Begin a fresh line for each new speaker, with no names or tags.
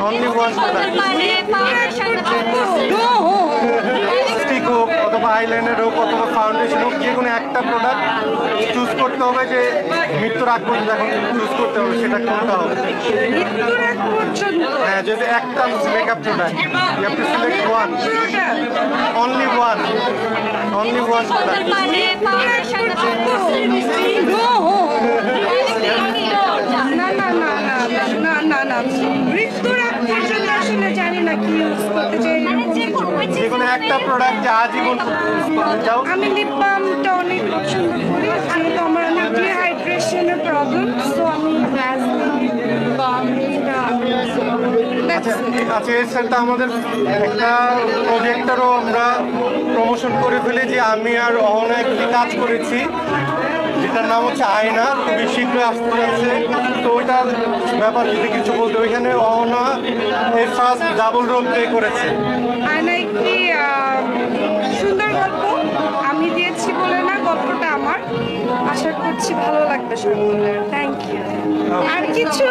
Only one lipstick হোক অথবা eyeliner হোক অথবা ফাউন্ডেশন হোক, যে কোনো একটা প্রোডাক্ট চুজ করতে হবে, যে মৃত্যুর আগ পর্যন্ত এখন চুজ করতে হবে সেটা কোনটা হবে। হ্যাঁ, যদি একটা makeup product, you have to select one, only one product.
জানি না কি ইউজ করতে চাই,
যে কোনো একটা প্রোডাক্ট যে আজীবন চাও।
আমি লিপ বামটা অনেক পছন্দ করি, যেহেতু আমার অনেক ডিহাইড্রেশনের প্রবলেম, সো আমি
আচ্ছা, এর সাথে আমাদের একটা প্রজেক্টরও আমরা প্রমোশন করে ফেলি, যে আমি আর অহনা একটি কাজ করেছি যেটার নাম হচ্ছে আয়না, খুবই শীঘ্রই আসতে যাচ্ছে। তো ওইটার ব্যাপার যদি কিছু বলতে, ওইখানে অহনা এর ফার্স্ট ডাবল রোল প্লে করেছে।
আয়না একটি সুন্দর গল্প, আমি দিয়েছি বলে না, গল্পটা আমার, আশা করছি ভালো লাগবে সকলের। Thank you. আর কিছু